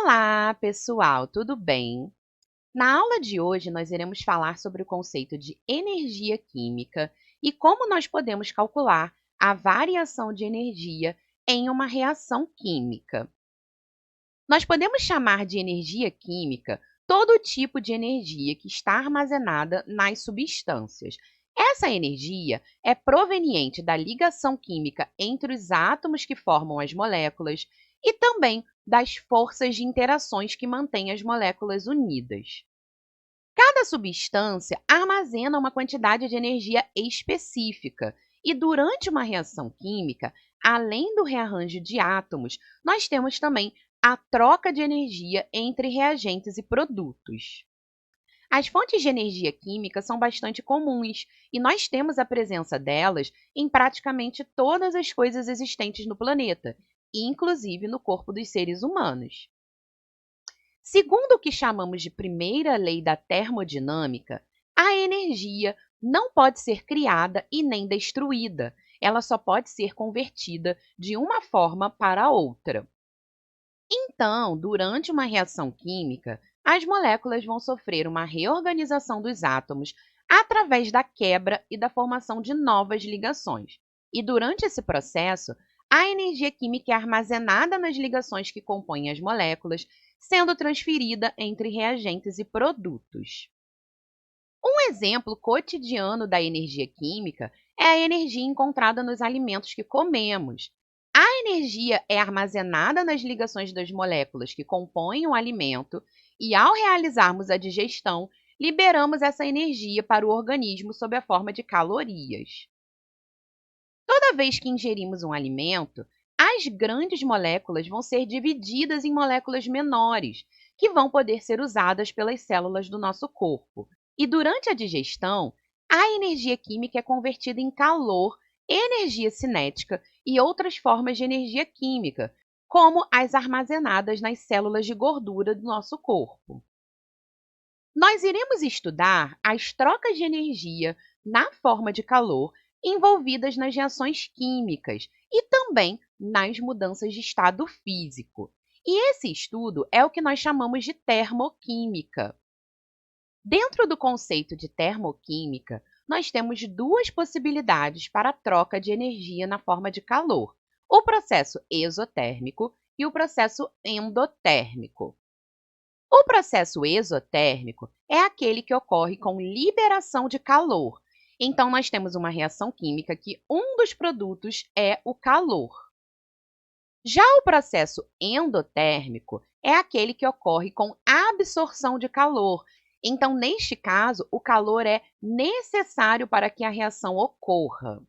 Olá, pessoal, tudo bem? Na aula de hoje, nós iremos falar sobre o conceito de energia química e como nós podemos calcular a variação de energia em uma reação química. Nós podemos chamar de energia química todo tipo de energia que está armazenada nas substâncias. Essa energia é proveniente da ligação química entre os átomos que formam as moléculas e também das forças de interações que mantêm as moléculas unidas. Cada substância armazena uma quantidade de energia específica, e durante uma reação química, além do rearranjo de átomos, nós temos também a troca de energia entre reagentes e produtos. As fontes de energia química são bastante comuns e nós temos a presença delas em praticamente todas as coisas existentes no planeta, inclusive no corpo dos seres humanos. Segundo o que chamamos de primeira lei da termodinâmica, a energia não pode ser criada e nem destruída, ela só pode ser convertida de uma forma para outra. Então, durante uma reação química, as moléculas vão sofrer uma reorganização dos átomos através da quebra e da formação de novas ligações. E durante esse processo, a energia química é armazenada nas ligações que compõem as moléculas, sendo transferida entre reagentes e produtos. Um exemplo cotidiano da energia química é a energia encontrada nos alimentos que comemos. A energia é armazenada nas ligações das moléculas que compõem o alimento e, ao realizarmos a digestão, liberamos essa energia para o organismo sob a forma de calorias. Toda vez que ingerimos um alimento, as grandes moléculas vão ser divididas em moléculas menores, que vão poder ser usadas pelas células do nosso corpo. E durante a digestão, a energia química é convertida em calor, energia cinética e outras formas de energia química, como as armazenadas nas células de gordura do nosso corpo. Nós iremos estudar as trocas de energia na forma de calor envolvidas nas reações químicas e também nas mudanças de estado físico. E esse estudo é o que nós chamamos de termoquímica. Dentro do conceito de termoquímica, nós temos duas possibilidades para a troca de energia na forma de calor: o processo exotérmico e o processo endotérmico. O processo exotérmico é aquele que ocorre com liberação de calor. Então, nós temos uma reação química que um dos produtos é o calor. Já o processo endotérmico é aquele que ocorre com absorção de calor. Então, neste caso, o calor é necessário para que a reação ocorra.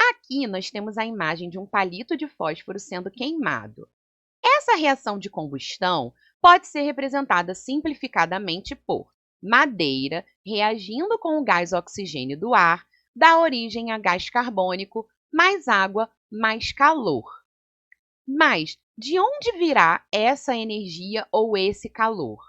Aqui nós temos a imagem de um palito de fósforo sendo queimado. Essa reação de combustão pode ser representada simplificadamente por madeira reagindo com o gás oxigênio do ar, dá origem a gás carbônico, mais água, mais calor. Mas de onde virá essa energia ou esse calor?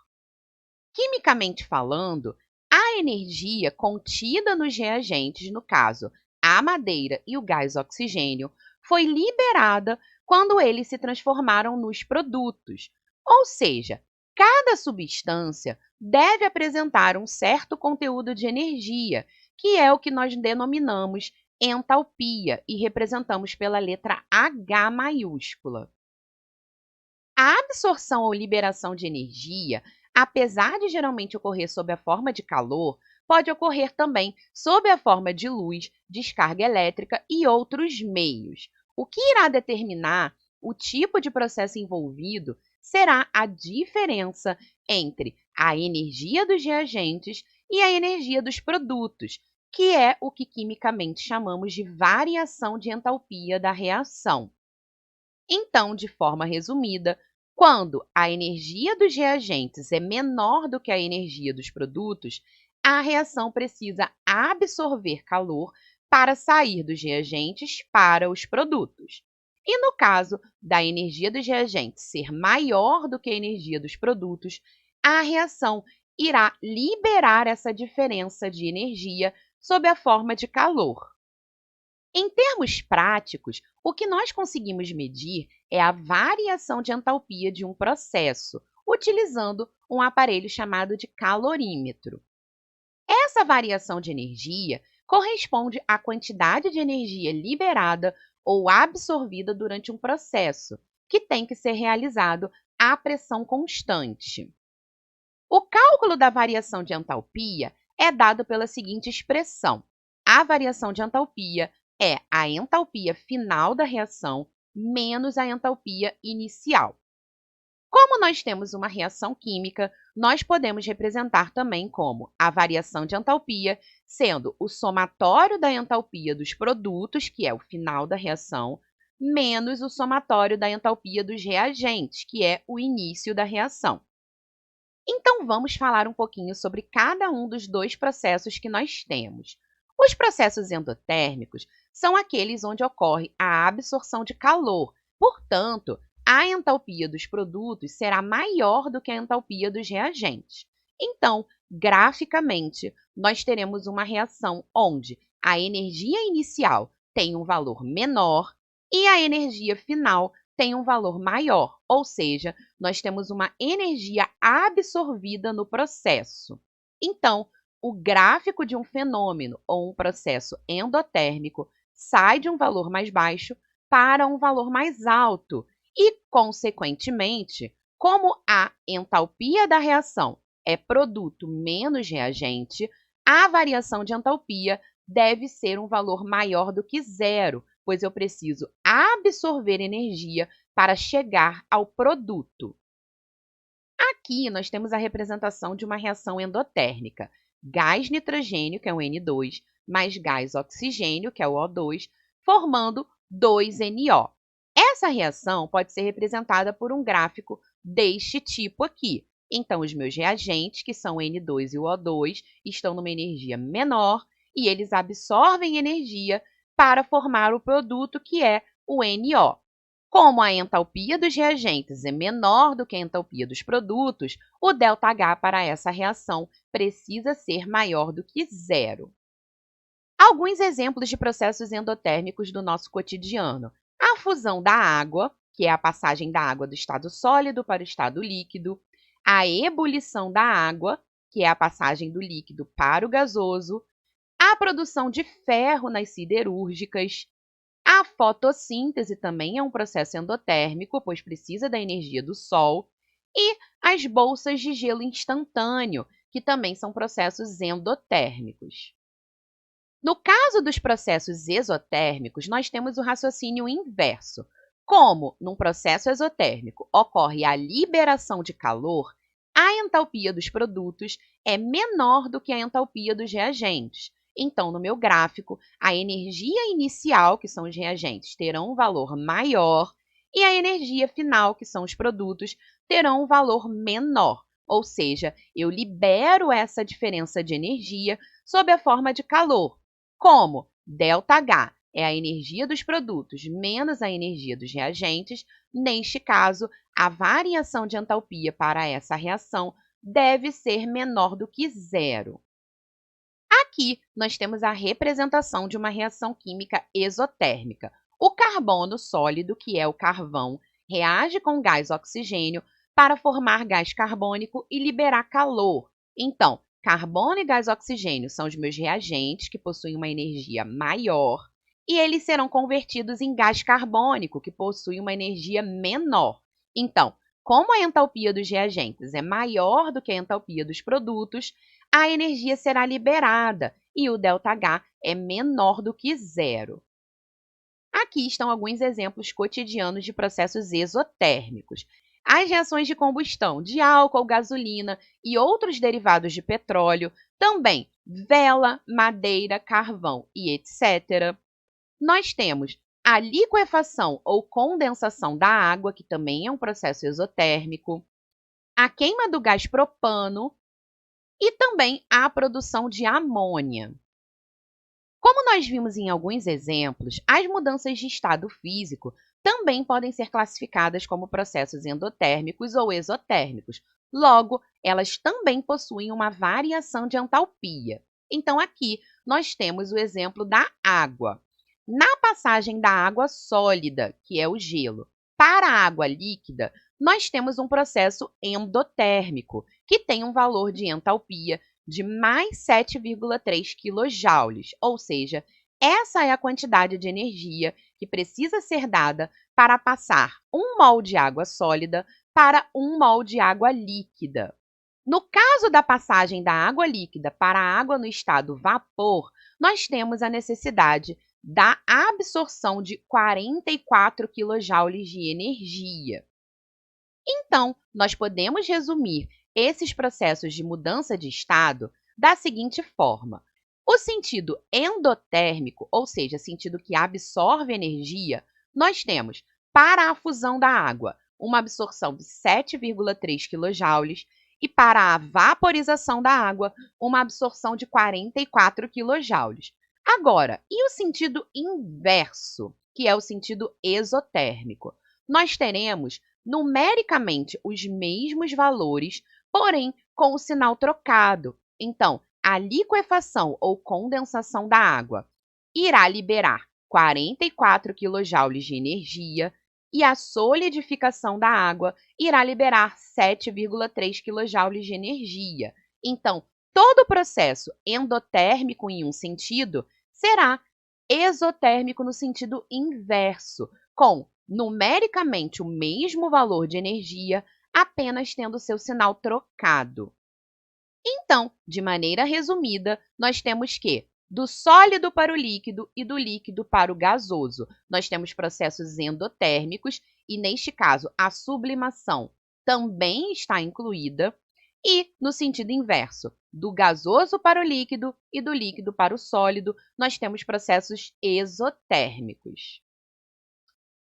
Quimicamente falando, a energia contida nos reagentes, no caso, a madeira e o gás oxigênio, foi liberada quando eles se transformaram nos produtos. Ou seja, cada substância deve apresentar um certo conteúdo de energia, que é o que nós denominamos entalpia e representamos pela letra H maiúscula. A absorção ou liberação de energia, apesar de geralmente ocorrer sob a forma de calor, pode ocorrer também sob a forma de luz, descarga elétrica e outros meios. O que irá determinar o tipo de processo envolvido será a diferença entre a energia dos reagentes e a energia dos produtos, que é o que quimicamente chamamos de variação de entalpia da reação. Então, de forma resumida, quando a energia dos reagentes é menor do que a energia dos produtos, a reação precisa absorver calor para sair dos reagentes para os produtos. E no caso da energia dos reagentes ser maior do que a energia dos produtos, a reação irá liberar essa diferença de energia sob a forma de calor. Em termos práticos, o que nós conseguimos medir é a variação de entalpia de um processo, utilizando um aparelho chamado de calorímetro. Essa variação de energia corresponde à quantidade de energia liberada ou absorvida durante um processo, que tem que ser realizado à pressão constante. O cálculo da variação de entalpia é dado pela seguinte expressão: a variação de entalpia é a entalpia final da reação menos a entalpia inicial. Como nós temos uma reação química, nós podemos representar também como a variação de entalpia sendo o somatório da entalpia dos produtos, que é o final da reação, menos o somatório da entalpia dos reagentes, que é o início da reação. Então, vamos falar um pouquinho sobre cada um dos dois processos que nós temos. Os processos endotérmicos são aqueles onde ocorre a absorção de calor, portanto, a entalpia dos produtos será maior do que a entalpia dos reagentes. Então, graficamente, nós teremos uma reação onde a energia inicial tem um valor menor e a energia final tem um valor maior, ou seja, nós temos uma energia absorvida no processo. Então, o gráfico de um fenômeno ou um processo endotérmico sai de um valor mais baixo para um valor mais alto e, consequentemente, como a entalpia da reação é produto menos reagente, a variação de entalpia deve ser um valor maior do que zero, pois eu preciso absorver energia para chegar ao produto. Aqui nós temos a representação de uma reação endotérmica. Gás nitrogênio, que é o N2, mais gás oxigênio, que é o O2, formando 2NO. Essa reação pode ser representada por um gráfico deste tipo aqui. Então, os meus reagentes, que são o N2 e o O2, estão numa energia menor e eles absorvem energia para formar o produto, que é o NO. Como a entalpia dos reagentes é menor do que a entalpia dos produtos, o ΔH para essa reação precisa ser maior do que zero. Alguns exemplos de processos endotérmicos do nosso cotidiano: a fusão da água, que é a passagem da água do estado sólido para o estado líquido, a ebulição da água, que é a passagem do líquido para o gasoso, a produção de ferro nas siderúrgicas. A fotossíntese também é um processo endotérmico, pois precisa da energia do sol, e as bolsas de gelo instantâneo, que também são processos endotérmicos. No caso dos processos exotérmicos, nós temos o raciocínio inverso. Como, num processo exotérmico, ocorre a liberação de calor, a entalpia dos produtos é menor do que a entalpia dos reagentes. Então, no meu gráfico, a energia inicial, que são os reagentes, terão um valor maior e a energia final, que são os produtos, terão um valor menor. Ou seja, eu libero essa diferença de energia sob a forma de calor. Como ΔH é a energia dos produtos menos a energia dos reagentes, neste caso, a variação de entalpia para essa reação deve ser menor do que zero. Aqui, nós temos a representação de uma reação química exotérmica. O carbono sólido, que é o carvão, reage com o gás oxigênio para formar gás carbônico e liberar calor. Então, carbono e gás oxigênio são os meus reagentes, que possuem uma energia maior, e eles serão convertidos em gás carbônico, que possui uma energia menor. Então, como a entalpia dos reagentes é maior do que a entalpia dos produtos, a energia será liberada e o ΔH é menor do que zero. Aqui estão alguns exemplos cotidianos de processos exotérmicos. As reações de combustão de álcool, gasolina e outros derivados de petróleo, também vela, madeira, carvão e etc. Nós temos a liquefação ou condensação da água, que também é um processo exotérmico, a queima do gás propano e também a produção de amônia. Como nós vimos em alguns exemplos, as mudanças de estado físico também podem ser classificadas como processos endotérmicos ou exotérmicos. Logo, elas também possuem uma variação de entalpia. Então, aqui nós temos o exemplo da água. Na passagem da água sólida, que é o gelo, para a água líquida, nós temos um processo endotérmico, que tem um valor de entalpia de mais 7,3 kJ, ou seja, essa é a quantidade de energia que precisa ser dada para passar 1 mol de água sólida para 1 mol de água líquida. No caso da passagem da água líquida para a água no estado vapor, nós temos a necessidade da absorção de 44 kJ de energia. Então, nós podemos resumir esses processos de mudança de estado da seguinte forma: o sentido endotérmico, ou seja, sentido que absorve energia, nós temos para a fusão da água uma absorção de 7,3 kJ e para a vaporização da água uma absorção de 44 kJ. Agora, e o sentido inverso, que é o sentido exotérmico? Nós teremos numericamente os mesmos valores, porém com o sinal trocado. Então, a liquefação ou condensação da água irá liberar 44 kJ de energia e a solidificação da água irá liberar 7,3 kJ de energia. Então, todo o processo endotérmico em um sentido será exotérmico no sentido inverso, com numericamente o mesmo valor de energia, apenas tendo seu sinal trocado. Então, de maneira resumida, nós temos que do sólido para o líquido e do líquido para o gasoso, nós temos processos endotérmicos e, neste caso, a sublimação também está incluída. E, no sentido inverso, do gasoso para o líquido e do líquido para o sólido, nós temos processos exotérmicos.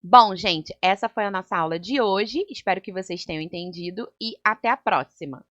Bom, gente, essa foi a nossa aula de hoje. Espero que vocês tenham entendido e até a próxima!